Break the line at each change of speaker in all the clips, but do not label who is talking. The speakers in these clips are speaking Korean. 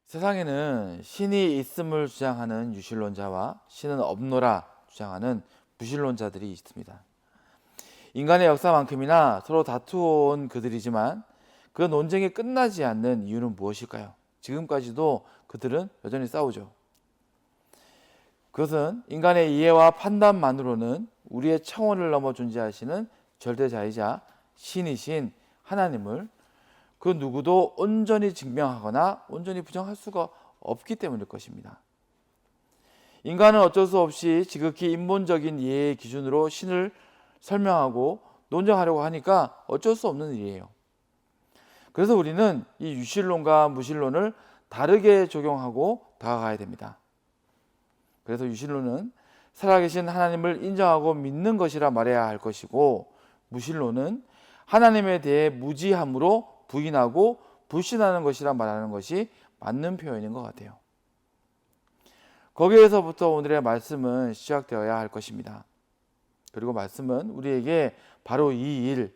세상에는 신이 있음을 주장하는 유실론자와 신은 없노라 주장하는 무신론자들이 있습니다. 인간의 역사만큼이나 서로 다투어온 그들이지만 그 논쟁이 끝나지 않는 이유는 무엇일까요? 지금까지도 그들은 여전히 싸우죠. 그것은 인간의 이해와 판단만으로는 우리의 차원을 넘어 존재하시는 절대자이자 신이신 하나님을 그 누구도 온전히 증명하거나 온전히 부정할 수가 없기 때문일 것입니다. 인간은 어쩔 수 없이 지극히 인본적인 이해의 기준으로 신을 설명하고 논쟁하려고 하니까 어쩔 수 없는 일이에요. 그래서 우리는 이 유실론과 무신론을 다르게 적용하고 다가가야 됩니다. 그래서 유실론은 살아계신 하나님을 인정하고 믿는 것이라 말해야 할 것이고, 무신론은 하나님에 대해 무지함으로 부인하고 불신하는 것이라 말하는 것이 맞는 표현인 것 같아요. 거기에서부터 오늘의 말씀은 시작되어야 할 것입니다. 그리고 말씀은 우리에게 바로 이 일,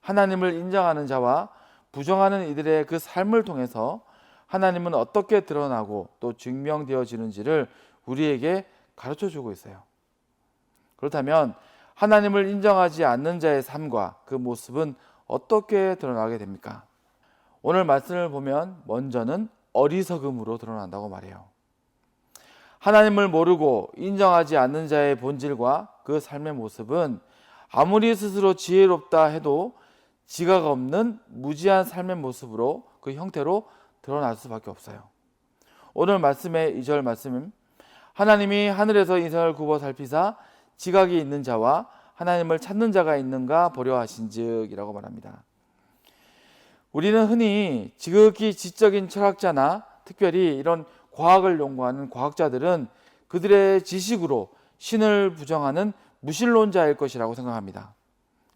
하나님을 인정하는 자와 부정하는 이들의 그 삶을 통해서 하나님은 어떻게 드러나고 또 증명되어지는지를 우리에게 가르쳐주고 있어요. 그렇다면 하나님을 인정하지 않는 자의 삶과 그 모습은 어떻게 드러나게 됩니까? 오늘 말씀을 보면 먼저는 어리석음으로 드러난다고 말해요. 하나님을 모르고 인정하지 않는 자의 본질과 그 삶의 모습은 아무리 스스로 지혜롭다 해도 지각 없는 무지한 삶의 모습으로, 그 형태로 드러날 수밖에 없어요. 오늘 말씀의 2절 말씀은 하나님이 하늘에서 인생을 굽어 살피사 지각이 있는 자와 하나님을 찾는 자가 있는가 보려 하신즉 이라고 말합니다. 우리는 흔히 지극히 지적인 철학자나 특별히 이런 과학을 연구하는 과학자들은 그들의 지식으로 신을 부정하는 무신론자일 것이라고 생각합니다.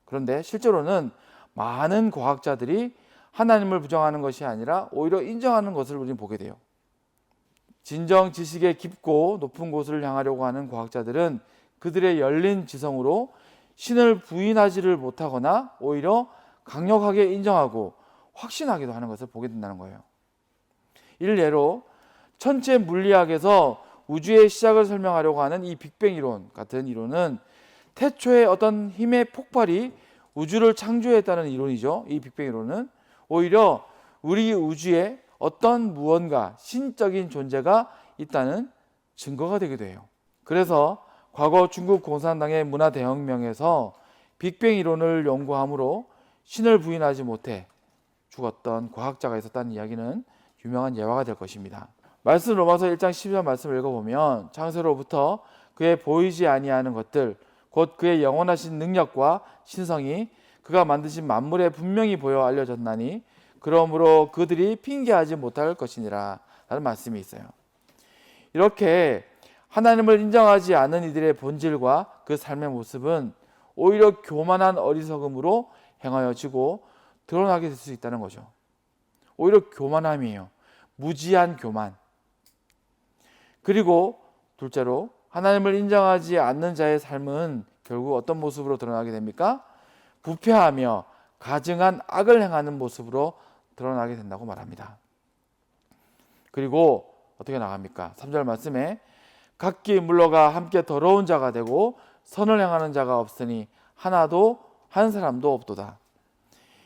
그런데 실제로는 많은 과학자들이 하나님을 부정하는 것이 아니라 오히려 인정하는 것을 우리는 보게 돼요. 진정 지식의 깊고 높은 곳을 향하려고 하는 과학자들은 그들의 열린 지성으로 신을 부인하지를 못하거나 오히려 강력하게 인정하고 확신하기도 하는 것을 보게 된다는 거예요. 일례로 천체 물리학에서 우주의 시작을 설명하려고 하는 이 빅뱅 이론 같은 이론은 태초에 어떤 힘의 폭발이 우주를 창조했다는 이론이죠. 이 빅뱅 이론은 오히려 우리 우주에 어떤 무언가 신적인 존재가 있다는 증거가 되기도 해요. 그래서 과거 중국 공산당의 문화대혁명에서 빅뱅 이론을 연구함으로 신을 부인하지 못해 죽었던 과학자가 있었다는 이야기는 유명한 예화가 될 것입니다. 말씀 로마서 1장 12절 말씀을 읽어보면 창세로부터 그의 보이지 아니하는 것들 곧 그의 영원하신 능력과 신성이 그가 만드신 만물에 분명히 보여 알려졌나니 그러므로 그들이 핑계하지 못할 것이니라 라는 말씀이 있어요. 이렇게 하나님을 인정하지 않는 이들의 본질과 그 삶의 모습은 오히려 교만한 어리석음으로 행하여지고 드러나게 될 수 있다는 거죠. 오히려 교만함이에요. 무지한 교만. 그리고 둘째로 하나님을 인정하지 않는 자의 삶은 결국 어떤 모습으로 드러나게 됩니까? 부패하며 가증한 악을 행하는 모습으로 드러나게 된다고 말합니다. 그리고 어떻게 나갑니까? 3절 말씀에 각기 물러가 함께 더러운 자가 되고 선을 행하는 자가 없으니 하나도 한 사람도 없도다.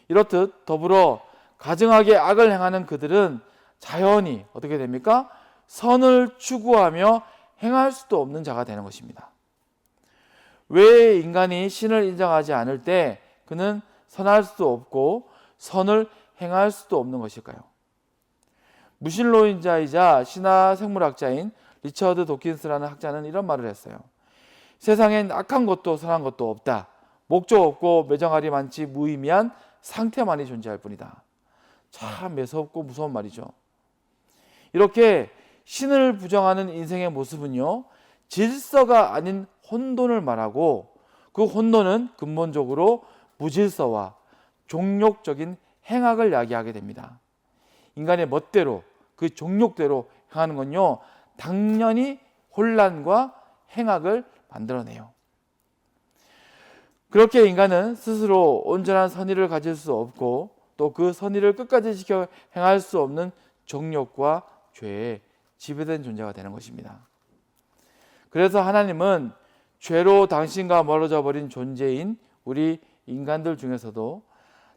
이렇듯 더불어 가증하게 악을 행하는 그들은 자연히 어떻게 됩니까? 선을 추구하며 행할 수도 없는 자가 되는 것입니다. 왜 인간이 신을 인정하지 않을 때 그는 선할 수도 없고 선을 행할 수도 없는 것일까요? 무신론자이자 신화 생물학자인 리처드 도킨스라는 학자는 이런 말을 했어요. 세상엔 악한 것도 선한 것도 없다. 목적 없고 매정알이 많지 무의미한 상태만이 존재할 뿐이다. 참 매섭고 무서운 말이죠. 이렇게 신을 부정하는 인생의 모습은요, 질서가 아닌 혼돈을 말하고 그 혼돈은 근본적으로 무질서와 종욕적인 행악을 야기하게 됩니다. 인간의 멋대로 그 종욕대로 행하는 건요, 당연히 혼란과 행악을 만들어내요. 그렇게 인간은 스스로 온전한 선의를 가질 수 없고 또 그 선의를 끝까지 지켜 행할 수 없는 정욕과 죄에 지배된 존재가 되는 것입니다. 그래서 하나님은 죄로 당신과 멀어져 버린 존재인 우리 인간들 중에서도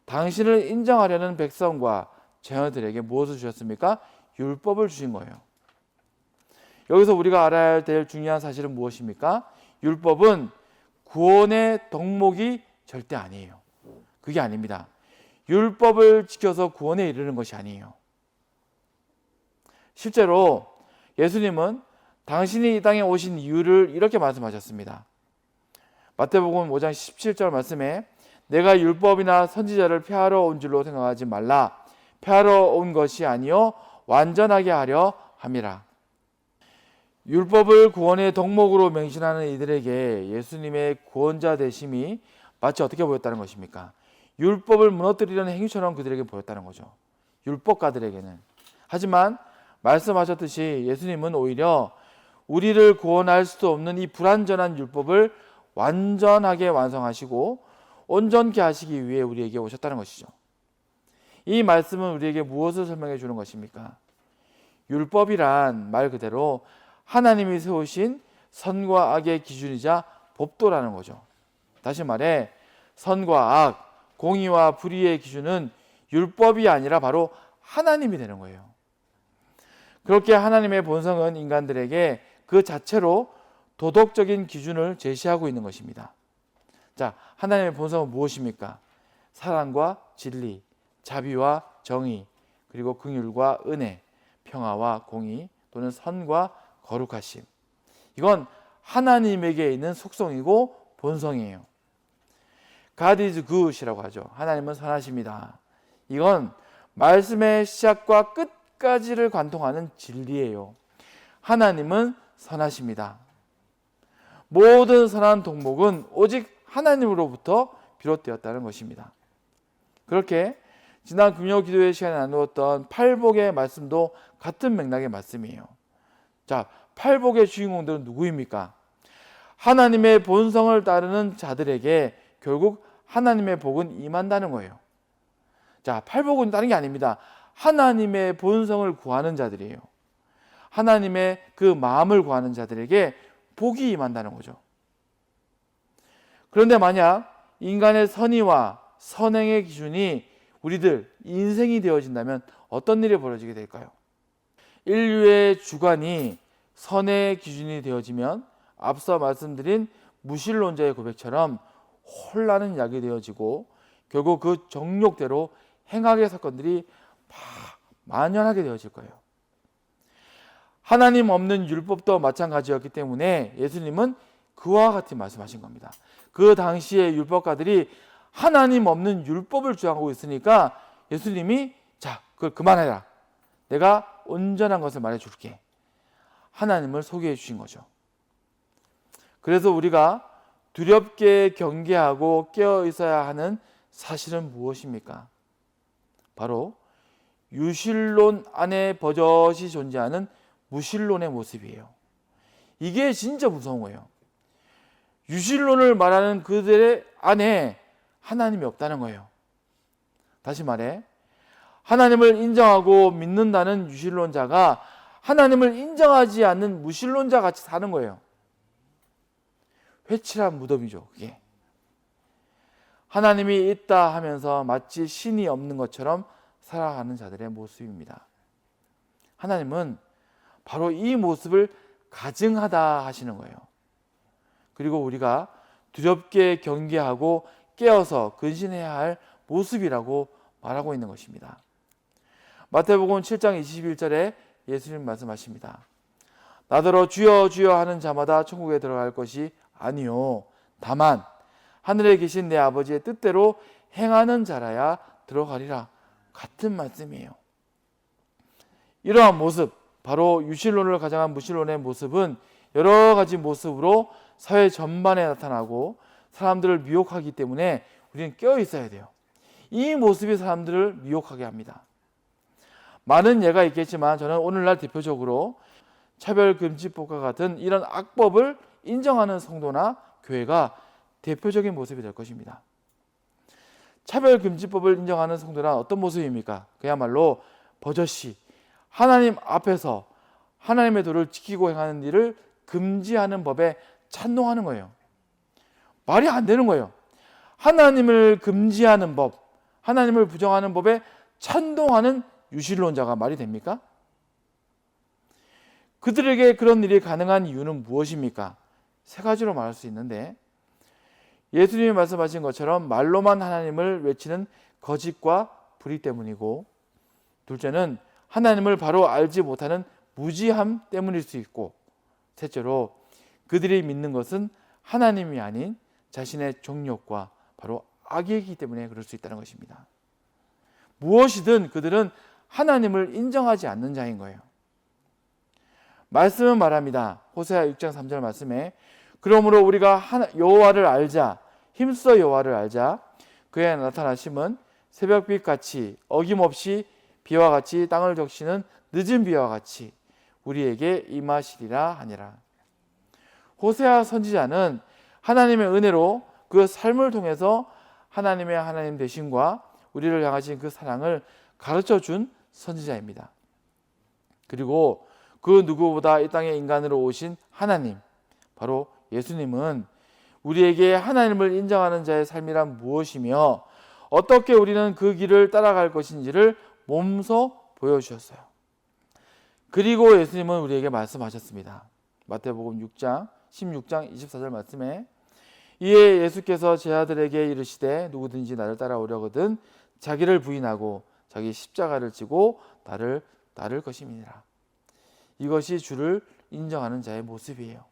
당신을 인정하려는 백성과 자녀들에게 무엇을 주셨습니까? 율법을 주신 거예요. 여기서 우리가 알아야 될 중요한 사실은 무엇입니까? 율법은 구원의 덕목이 절대 아니에요. 그게 아닙니다. 율법을 지켜서 구원에 이르는 것이 아니에요. 실제로 예수님은 당신이 이 땅에 오신 이유를 이렇게 말씀하셨습니다. 마태복음 5장 17절 말씀에 내가 율법이나 선지자를 폐하러 온 줄로 생각하지 말라. 폐하러 온 것이 아니요 완전하게 하려 함이라. 율법을 구원의 덕목으로 맹신하는 이들에게 예수님의 구원자 되심이 마치 어떻게 보였다는 것입니까? 율법을 무너뜨리려는 행위처럼 그들에게 보였다는 거죠. 율법가들에게는. 하지만 말씀하셨듯이 예수님은 오히려 우리를 구원할 수도 없는 이 불완전한 율법을 완전하게 완성하시고 온전케 하시기 위해 우리에게 오셨다는 것이죠. 이 말씀은 우리에게 무엇을 설명해 주는 것입니까? 율법이란 말 그대로 하나님이 세우신 선과 악의 기준이자 법도라는 거죠. 다시 말해 선과 악, 공의와 불의의 기준은 율법이 아니라 바로 하나님이 되는 거예요. 그렇게 하나님의 본성은 인간들에게 그 자체로 도덕적인 기준을 제시하고 있는 것입니다. 자, 하나님의 본성은 무엇입니까? 사랑과 진리, 자비와 정의, 그리고 긍휼과 은혜, 평화와 공의 또는 선과 거룩하심. 이건 하나님에게 있는 속성이고 본성이에요. God is good이라고 하죠. 하나님은 선하십니다. 이건 말씀의 시작과 끝까지를 관통하는 진리예요. 하나님은 선하십니다. 모든 선한 덕목은 오직 하나님으로부터 비롯되었다는 것입니다. 그렇게 지난 금요 기도회 시간에 나누었던 팔복의 말씀도 같은 맥락의 말씀이에요. 자, 팔복의 주인공들은 누구입니까? 하나님의 본성을 따르는 자들에게 결국 하나님의 복은 임한다는 거예요. 자, 팔복은 다른 게 아닙니다. 하나님의 본성을 구하는 자들이에요. 하나님의 그 마음을 구하는 자들에게 복이 임한다는 거죠. 그런데 만약 인간의 선의와 선행의 기준이 우리들 인생이 되어진다면 어떤 일이 벌어지게 될까요? 인류의 주관이 선의 기준이 되어지면 앞서 말씀드린 무신론자의 고백처럼 혼란은 약이 되어지고 결국 그 정욕대로 행악의 사건들이 만연하게 되어질 거예요. 하나님 없는 율법도 마찬가지였기 때문에 예수님은 그와 같이 말씀하신 겁니다. 그 당시의 율법가들이 하나님 없는 율법을 주장하고 있으니까 예수님이 자, 그걸 그만해라. 내가 온전한 것을 말해줄게. 하나님을 소개해 주신 거죠. 그래서 우리가 두렵게 경계하고 깨어 있어야 하는 사실은 무엇입니까? 바로 유실론 안에 버젓이 존재하는 무실론의 모습이에요. 이게 진짜 무서운 거예요. 유실론을 말하는 그들의 안에 하나님이 없다는 거예요. 다시 말해 하나님을 인정하고 믿는다는 유실론자가 하나님을 인정하지 않는 무실론자 같이 사는 거예요. 회칠한 무덤이죠. 그게 하나님이 있다 하면서 마치 신이 없는 것처럼 살아가는 자들의 모습입니다. 하나님은 바로 이 모습을 가증하다 하시는 거예요. 그리고 우리가 두렵게 경계하고 깨어서 근신해야 할 모습이라고 말하고 있는 것입니다. 마태복음 7장 21절에 예수님 말씀하십니다. 나더러 주여 주여 하는 자마다 천국에 들어갈 것이 아니요 다만 하늘에 계신 내 아버지의 뜻대로 행하는 자라야 들어가리라. 같은 말씀이에요. 이러한 모습, 바로 유실론을 가장한 무실론의 모습은 여러 가지 모습으로 사회 전반에 나타나고 사람들을 미혹하기 때문에 우리는 깨어 있어야 돼요. 이 모습이 사람들을 미혹하게 합니다. 많은 예가 있겠지만 저는 오늘날 대표적으로 차별금지법과 같은 이런 악법을 인정하는 성도나 교회가 대표적인 모습이 될 것입니다. 차별금지법을 인정하는 성도란 어떤 모습입니까? 그야말로 버젓이 하나님 앞에서 하나님의 도를 지키고 행하는 일을 금지하는 법에 찬동하는 거예요. 말이 안 되는 거예요. 하나님을 금지하는 법, 하나님을 부정하는 법에 찬동하는 유실론자가 말이 됩니까? 그들에게 그런 일이 가능한 이유는 무엇입니까? 세 가지로 말할 수 있는데, 예수님이 말씀하신 것처럼 말로만 하나님을 외치는 거짓과 불의 때문이고, 둘째는 하나님을 바로 알지 못하는 무지함 때문일 수 있고, 셋째로 그들이 믿는 것은 하나님이 아닌 자신의 정욕과 바로 악이기 때문에 그럴 수 있다는 것입니다. 무엇이든 그들은 하나님을 인정하지 않는 자인 거예요. 말씀은 말합니다. 호세아 6장 3절 말씀에 그러므로 우리가 여호와를 알자, 힘써 여호와를 알자. 그의 나타나심은 새벽빛 같이 어김없이 비와 같이 땅을 적시는 늦은 비와 같이 우리에게 임하시리라 하니라. 호세아 선지자는 하나님의 은혜로 그 삶을 통해서 하나님의 하나님 되심과 우리를 향하신 그 사랑을 가르쳐 준 선지자입니다. 그리고 그 누구보다 이 땅에 인간으로 오신 하나님, 바로 예수님은 우리에게 하나님을 인정하는 자의 삶이란 무엇이며 어떻게 우리는 그 길을 따라갈 것인지를 몸소 보여주셨어요. 그리고 예수님은 우리에게 말씀하셨습니다. 마태복음 6장 16장 24절 말씀에 이에 예수께서 제자들에게 이르시되 누구든지 나를 따라오려거든 자기를 부인하고 자기 십자가를 지고 나를 따를 것임이니라. 이것이 주를 인정하는 자의 모습이에요.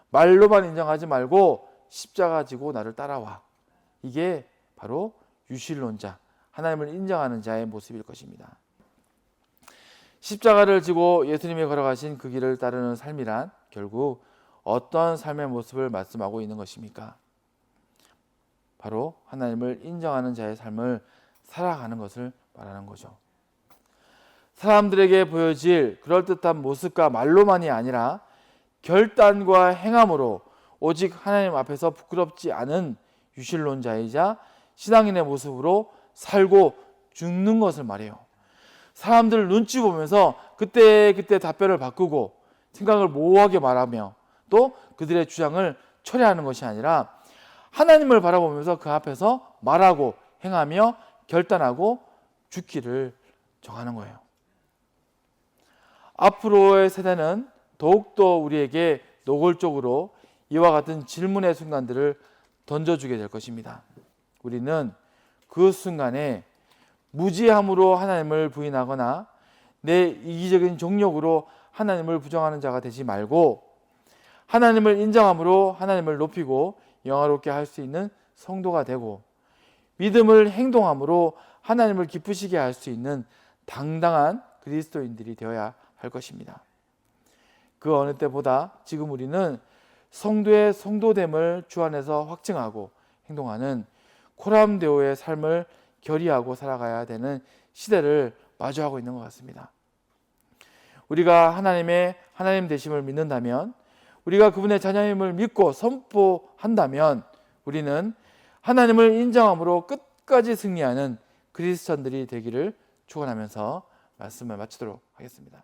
말로만 인정하지 말고 십자가 지고 나를 따라와. 이게 바로 유실론자, 하나님을 인정하는 자의 모습일 것입니다. 십자가를 지고 예수님이 걸어가신 그 길을 따르는 삶이란 결국 어떤 삶의 모습을 말씀하고 있는 것입니까? 바로 하나님을 인정하는 자의 삶을 살아가는 것을 말하는 거죠. 사람들에게 보여질 그럴듯한 모습과 말로만이 아니라 결단과 행함으로 오직 하나님 앞에서 부끄럽지 않은 유실론자이자 신앙인의 모습으로 살고 죽는 것을 말해요. 사람들 눈치 보면서 그때 답변을 바꾸고 생각을 모호하게 말하며 또 그들의 주장을 철회하는 것이 아니라 하나님을 바라보면서 그 앞에서 말하고 행하며 결단하고 죽기를 정하는 거예요. 앞으로의 세대는 더욱더 우리에게 노골적으로 이와 같은 질문의 순간들을 던져주게 될 것입니다. 우리는 그 순간에 무지함으로 하나님을 부인하거나 내 이기적인 정욕으로 하나님을 부정하는 자가 되지 말고 하나님을 인정함으로 하나님을 높이고 영화롭게 할 수 있는 성도가 되고 믿음을 행동함으로 하나님을 기쁘시게 할 수 있는 당당한 그리스도인들이 되어야 할 것입니다. 그 어느 때보다 지금 우리는 성도의 성도됨을 주 안에서 확증하고 행동하는 코람데오의 삶을 결의하고 살아가야 되는 시대를 마주하고 있는 것 같습니다. 우리가 하나님의 하나님 되심을 믿는다면, 우리가 그분의 자녀임을 믿고 선포한다면 우리는 하나님을 인정함으로 끝까지 승리하는 그리스천들이 되기를 축원하면서 말씀을 마치도록 하겠습니다.